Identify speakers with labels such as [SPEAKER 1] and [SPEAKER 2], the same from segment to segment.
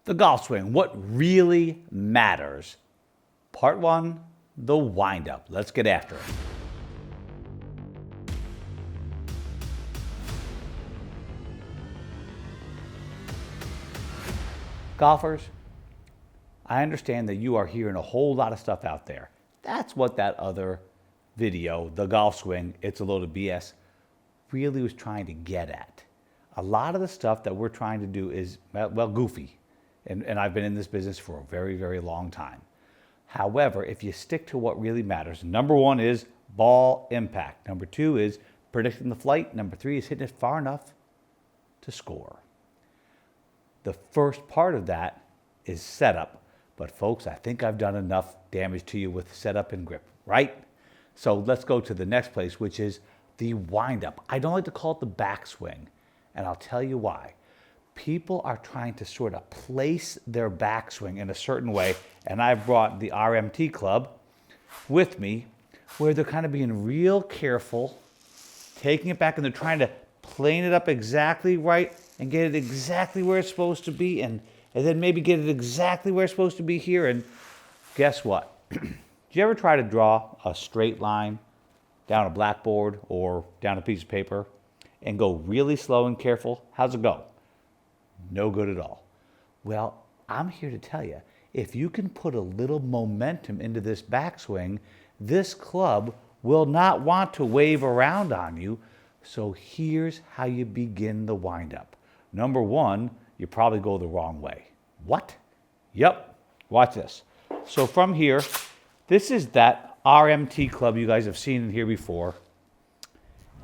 [SPEAKER 1] The golf swing, what really matters. Part 1, the windup. Let's get after it. Golfers, I understand that you are hearing a whole lot of stuff out there. That's what that other video, the golf swing, it's a load of BS, really was trying to get at. A lot of the stuff that we're trying to do is, well, goofy. And I've been in this business for a very, very long time. However, if you stick to what really matters, number 1 is ball impact. Number 2 is predicting the flight. Number 3 is hitting it far enough to score. The first part of that is setup. But folks, I think I've done enough damage to you with setup and grip, right? So let's go to the next place, which is the windup. I don't like to call it the backswing, and I'll tell you why. People are trying to sort of place their backswing in a certain way, and I've brought the RMT club with me, where they're kind of being real careful, taking it back, and they're trying to plane it up exactly right and get it exactly where it's supposed to be, and then maybe get it exactly where it's supposed to be here. And guess what? Did you ever try to draw a straight line down a blackboard or down a piece of paper and go really slow and careful? How's it go? No good at all. Well, I'm here to tell you, if you can put a little momentum into this backswing, this club will not want to wave around on you. So here's how you begin the windup. Number 1, you probably go the wrong way. What? Yep. Watch this. So from here, this is that RMT club you guys have seen in here before.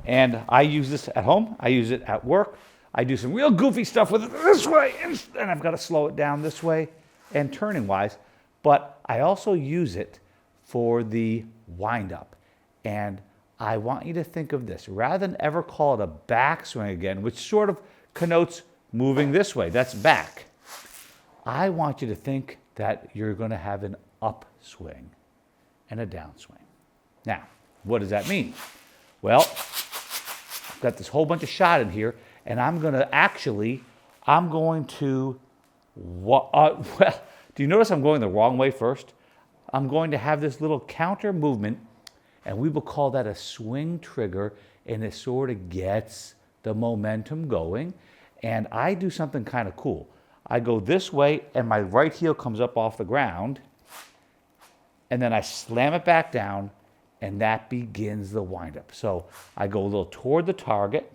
[SPEAKER 1] And I use this at home. I use it at work. I do some real goofy stuff with it this way, and I've got to slow it down this way and turning wise. But I also use it for the windup. And I want you to think of this. Rather than ever call it a backswing again, which sort of connotes moving this way, that's back. I want you to think that you're going to have an upswing and a downswing. Now, what does that mean? Well, I've got this whole bunch of shot in here, and I'm going to, well, do you notice I'm going the wrong way first? I'm going to have this little counter movement, and we will call that a swing trigger, and it sort of gets the momentum going. And I do something kind of cool. I go this way, and my right heel comes up off the ground, and then I slam it back down, and that begins the windup. So I go a little toward the target.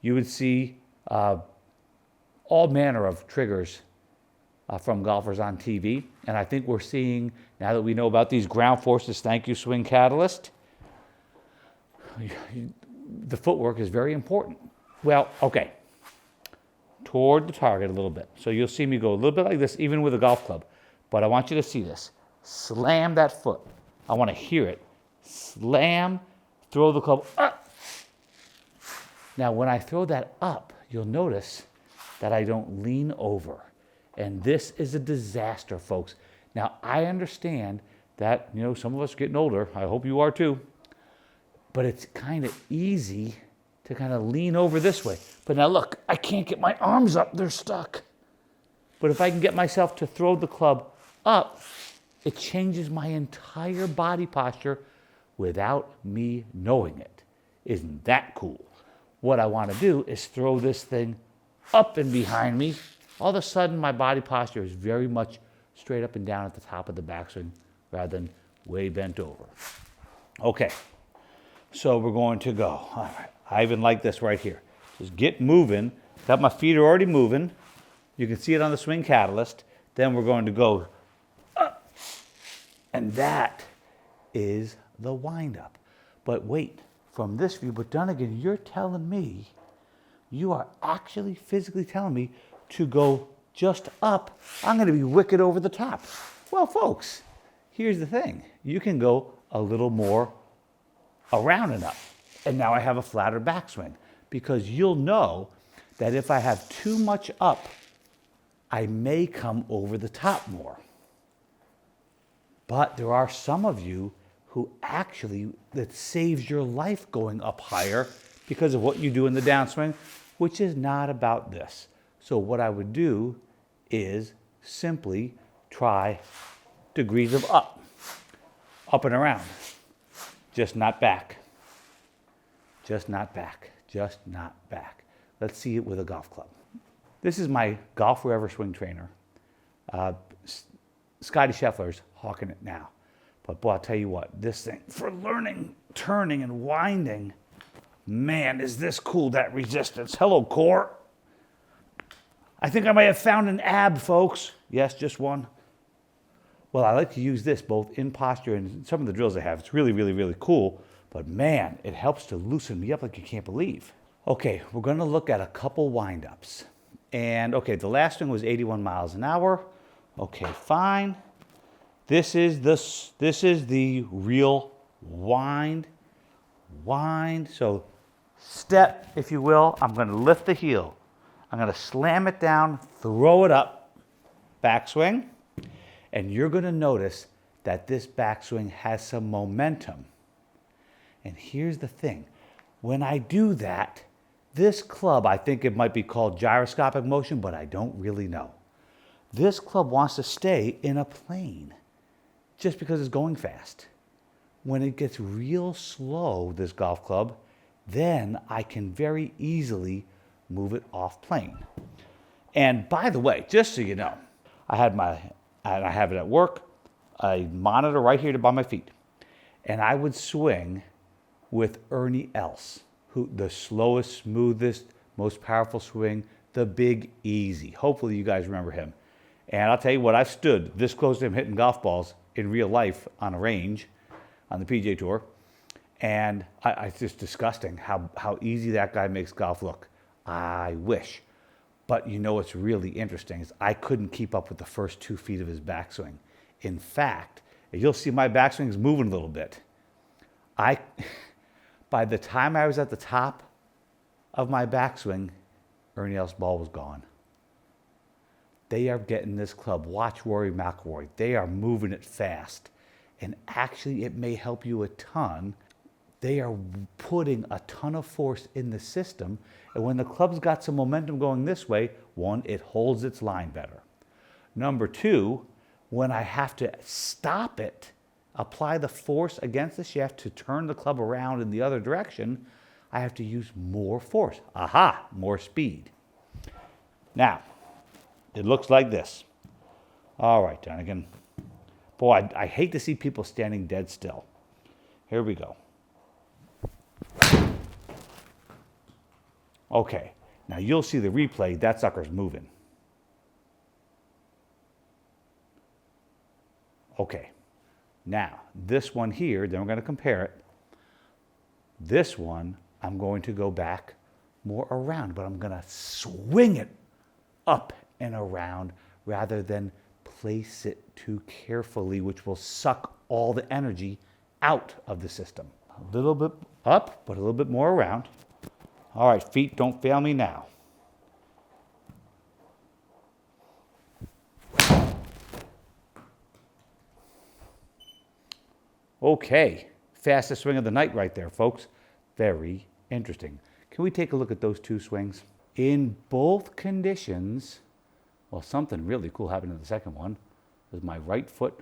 [SPEAKER 1] You would see all manner of triggers from golfers on TV. And I think we're seeing, now that we know about these ground forces, thank you, Swing Catalyst, the footwork is very important. Well, okay, toward the target a little bit. So you'll see me go a little bit like this, even with a golf club. But I want you to see this. Slam that foot. I want to hear it. Slam, throw the club up. Now, when I throw that up, you'll notice that I don't lean over. And this is a disaster, folks. Now, I understand that, some of us are getting older. I hope you are too. But it's kind of easy to kind of lean over this way. But now look, I can't get my arms up. They're stuck. But if I can get myself to throw the club up, it changes my entire body posture without me knowing it. Isn't that cool? What I want to do is throw this thing up and behind me. All of a sudden, my body posture is very much straight up and down at the top of the backswing rather than way bent over. Okay, so we're going to go. All right, I even like this right here. Just get moving. Got my feet are already moving. You can see it on the Swing Catalyst. Then we're going to go up. And that is the windup. But wait. From this view, but Dunigan, you're telling me, you are actually physically telling me to go just up. I'm going to be wicked over the top. Well, folks, here's the thing. You can go a little more around and up. And now I have a flatter backswing, because you'll know that if I have too much up, I may come over the top more. But there are some of you who actually, that saves your life going up higher because of what you do in the downswing, which is not about this. So what I would do is simply try degrees of up and around, just not back, just not back, just not back. Let's see it with a golf club. This is my Golf Forever swing trainer. Scotty Scheffler's hawking it now. But boy, I'll tell you what, this thing, for learning, turning, and winding, man, is this cool, that resistance. Hello, core. I think I might have found an ab, folks. Yes, just one. Well, I like to use this both in posture and some of the drills I have. It's really, really, really cool. But man, it helps to loosen me up like you can't believe. Okay, we're going to look at a couple windups. And okay, the last one was 81 miles an hour. Okay, fine. This is the real wind. So step, if you will. I'm going to lift the heel. I'm going to slam it down, throw it up, backswing. And you're going to notice that this backswing has some momentum. And here's the thing. When I do that, this club, I think it might be called gyroscopic motion, but I don't really know. This club wants to stay in a plane just because it's going fast. When it gets real slow, this golf club, then I can very easily move it off plane. And by the way, just so you know, I have it at work, a monitor right here by my feet. And I would swing with Ernie Els, who the slowest, smoothest, most powerful swing, the Big Easy. Hopefully you guys remember him. And I'll tell you what, I've stood this close to him hitting golf balls in real life on a range on the PGA Tour. And it's just disgusting how easy that guy makes golf look. I wish. But you know what's really interesting is I couldn't keep up with the first 2 feet of his backswing. In fact, you'll see my backswing is moving a little bit. By the time I was at the top of my backswing, Ernie Els' ball was gone. They are getting this club. Watch Rory McIlroy. They are moving it fast. And actually, it may help you a ton. They are putting a ton of force in the system. And when the club's got some momentum going this way, 1, it holds its line better. Number 2, when I have to stop it, apply the force against the shaft to turn the club around in the other direction, I have to use more force. Aha, more speed. Now, it looks like this. All right, Dunigan. Boy, I hate to see people standing dead still. Here we go. Okay, now you'll see the replay. That sucker's moving. Okay, now this one here, then we're going to compare it. This one, I'm going to go back more around, but I'm going to swing it up and around rather than place it too carefully, which will suck all the energy out of the system. A little bit up, but a little bit more around. All right, feet, don't fail me now. Okay, fastest swing of the night right there, folks. Very interesting. Can we take a look at those 2 swings? In both conditions, well, something really cool happened in the second one. Was my right foot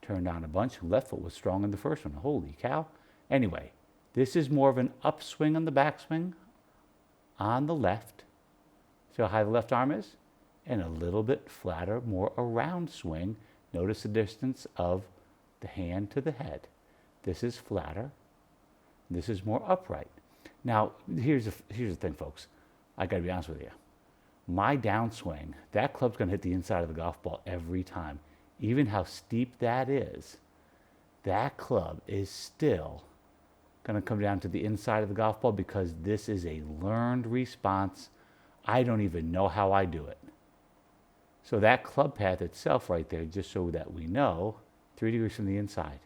[SPEAKER 1] turned down a bunch. Left foot was strong in the first one. Holy cow. Anyway, this is more of an upswing on the backswing on the left. See how high the left arm is? And a little bit flatter, more around swing. Notice the distance of the hand to the head. This is flatter. This is more upright. Now, here's the thing, folks. I got to be honest with you. My downswing, that club's going to hit the inside of the golf ball every time. Even how steep that is, that club is still going to come down to the inside of the golf ball because this is a learned response. I don't even know how I do it. So that club path itself right there, just so that we know, 3 degrees from the inside,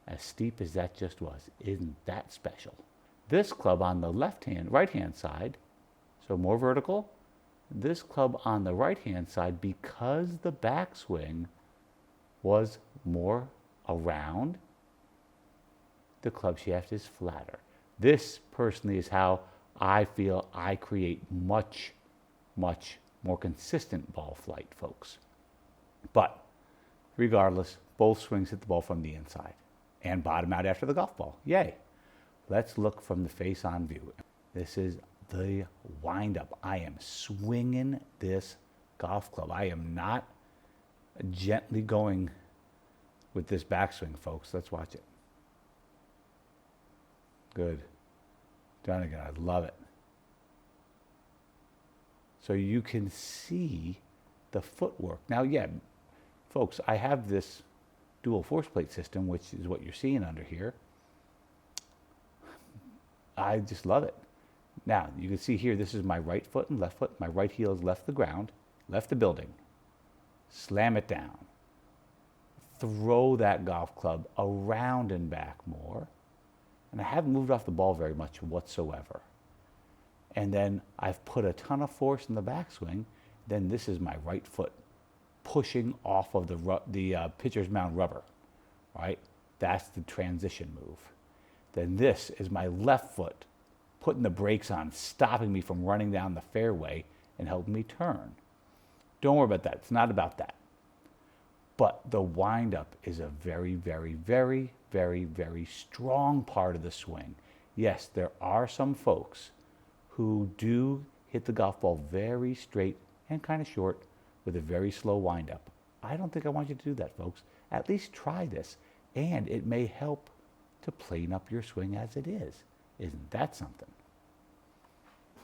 [SPEAKER 1] as steep as that just was, isn't that special? This club on the right-hand side, so more vertical. This club on the right-hand side, because the backswing was more around, the club shaft is flatter. This, personally, is how I feel I create much, much more consistent ball flight, folks. But regardless, both swings hit the ball from the inside and bottom out after the golf ball. Yay. Let's look from the face-on view. This is the windup. I am swinging this golf club. I am not gently going with this backswing, folks. Let's watch it. Good. Dunigan, I love it. So you can see the footwork. Now, yeah, folks, I have this dual force plate system, which is what you're seeing under here. I just love it. Now, you can see here, this is my right foot and left foot. My right heel has left the ground, left the building. Slam it down. Throw that golf club around and back more. And I haven't moved off the ball very much whatsoever. And then I've put a ton of force in the backswing. Then this is my right foot pushing off of the pitcher's mound rubber, right? That's the transition move. Then this is my left foot putting the brakes on, stopping me from running down the fairway and helping me turn. Don't worry about that. It's not about that. But the windup is a very, very, very, very, very strong part of the swing. Yes, there are some folks who do hit the golf ball very straight and kind of short with a very slow windup. I don't think I want you to do that, folks. At least try this, and it may help to plane up your swing as it is. Isn't that something?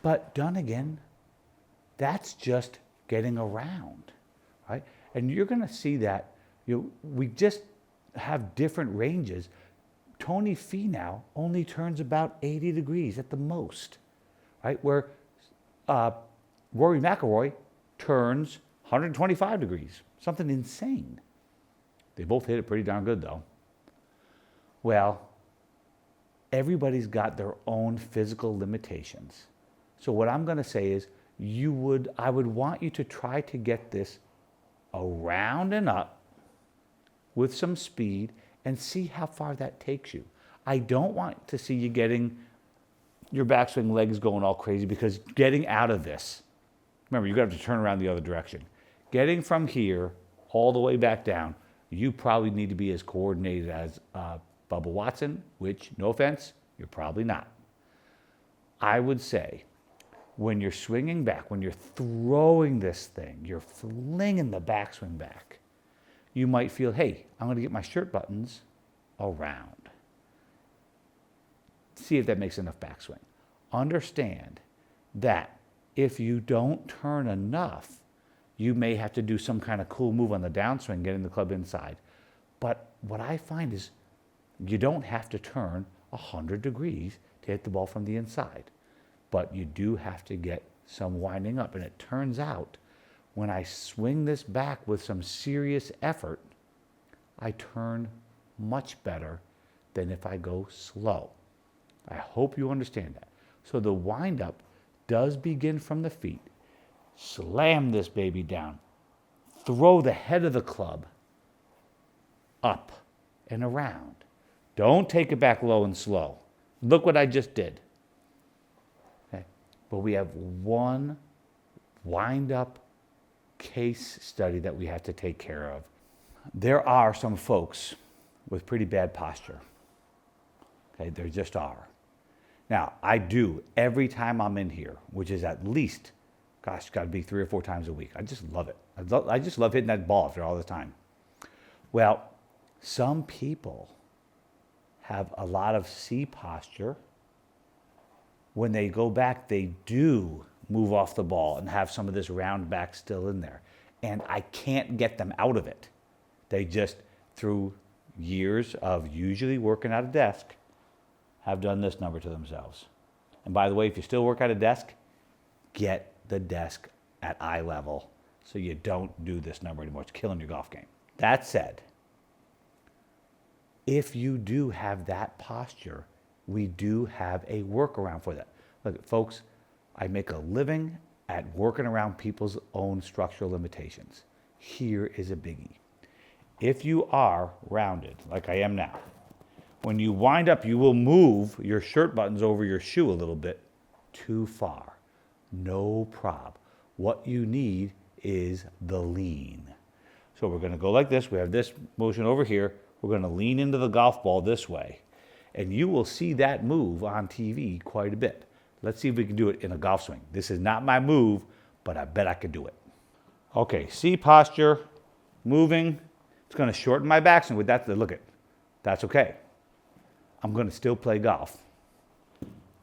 [SPEAKER 1] But Dunigan, that's just getting around, right? And you're going to see that we just have different ranges. Tony Finau only turns about 80 degrees at the most, right? Where Rory McIlroy turns 125 degrees, something insane. They both hit it pretty darn good, though. Well, everybody's got their own physical limitations. So what I'm going to say is I would want you to try to get this around and up with some speed and see how far that takes you. I don't want to see you getting your backswing legs going all crazy, because getting out of this, remember, you're going to have to turn around the other direction. Getting from here all the way back down, you probably need to be as coordinated as Bubba Watson, which, no offense, you're probably not. I would say, when you're swinging back, when you're throwing this thing, you're flinging the backswing back, you might feel, hey, I'm going to get my shirt buttons around. See if that makes enough backswing. Understand that if you don't turn enough, you may have to do some kind of cool move on the downswing, getting the club inside. But what I find is you don't have to turn 100 degrees to hit the ball from the inside. But you do have to get some winding up. And it turns out, when I swing this back with some serious effort, I turn much better than if I go slow. I hope you understand that. So the windup does begin from the feet. Slam this baby down. Throw the head of the club up and around. Don't take it back low and slow. Look what I just did. Okay. But we have one wind-up case study that we have to take care of. There are some folks with pretty bad posture. Okay, there just are. Now, I do every time I'm in here, which is at least, gosh, got to be 3 or 4 times a week. I just love it. I just love hitting that ball up there all the time. Well, some people have a lot of C posture. When they go back, they do move off the ball and have some of this round back still in there. And I can't get them out of it. They just, through years of usually working at a desk, have done this number to themselves. And by the way, if you still work at a desk, get the desk at eye level so you don't do this number anymore. It's killing your golf game. That said, if you do have that posture, we do have a workaround for that. Look, folks, I make a living at working around people's own structural limitations. Here is a biggie. If you are rounded, like I am now, when you wind up, you will move your shirt buttons over your shoe a little bit too far. No prob. What you need is the lean. So we're going to go like this. We have this motion over here. We're going to lean into the golf ball this way. And you will see that move on TV quite a bit. Let's see if we can do it in a golf swing. This is not my move, but I bet I could do it. Okay, C posture, moving. It's going to shorten my backswing with that. Look at, that's okay. I'm going to still play golf.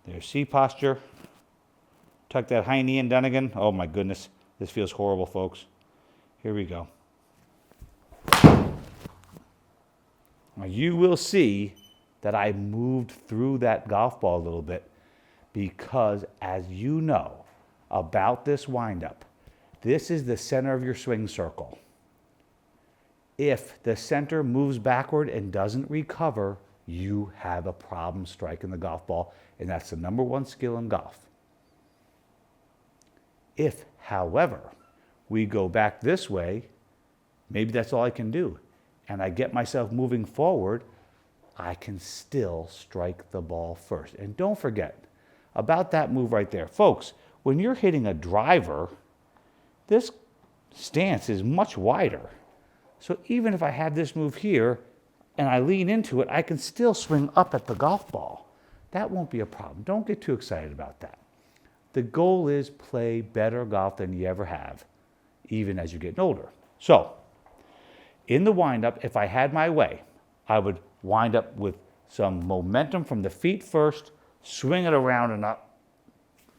[SPEAKER 1] There's C posture. Tuck that high knee in, Dunigan. Oh my goodness, this feels horrible, folks. Here we go. Now you will see that I moved through that golf ball a little bit because, as you know about this windup, this is the center of your swing circle. If the center moves backward and doesn't recover, you have a problem striking the golf ball, and that's the #1 skill in golf. If, however, we go back this way, maybe that's all I can do, and I get myself moving forward, I can still strike the ball first. And don't forget about that move right there. Folks, when you're hitting a driver, this stance is much wider. So even if I have this move here and I lean into it, I can still swing up at the golf ball. That won't be a problem. Don't get too excited about that. The goal is play better golf than you ever have, even as you're getting older. So in the windup, if I had my way, I would wind up with some momentum from the feet first, swing it around and up,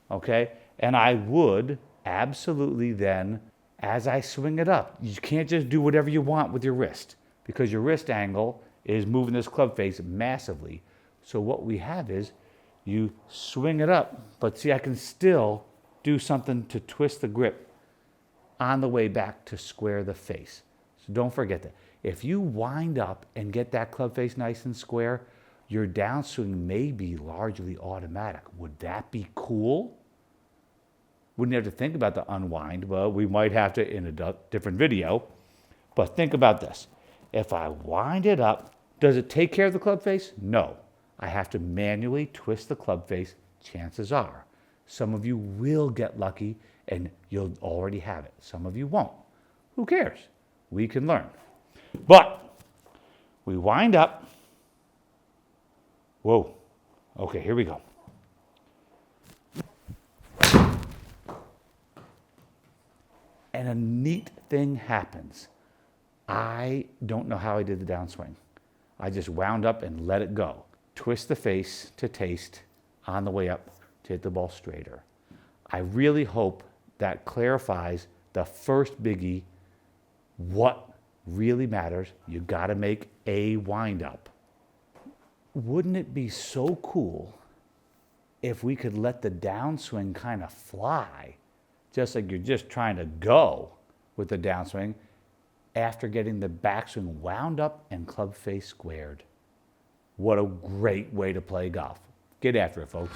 [SPEAKER 1] okay? And I would absolutely then, as I swing it up, you can't just do whatever you want with your wrist because your wrist angle is moving this club face massively. So what we have is you swing it up, but see, I can still do something to twist the grip on the way back to square the face. So don't forget that. If you wind up and get that club face nice and square, your downswing may be largely automatic. Would that be cool? Wouldn't have to think about the unwind. Well, we might have to in a different video. But think about this. If I wind it up, does it take care of the club face? No. I have to manually twist the club face. Chances are some of you will get lucky and you'll already have it. Some of you won't. Who cares? We can learn. But we wind up. Whoa. Okay, here we go. And a neat thing happens. I don't know how I did the downswing. I just wound up and let it go. Twist the face to taste on the way up to hit the ball straighter. I really hope that clarifies the first biggie. What really matters, you got to make a wind up. Wouldn't it be so cool if we could let the downswing kind of fly, just like you're just trying to go with the downswing after getting the backswing wound up and club face squared? What a great way to play golf. Get after it, folks.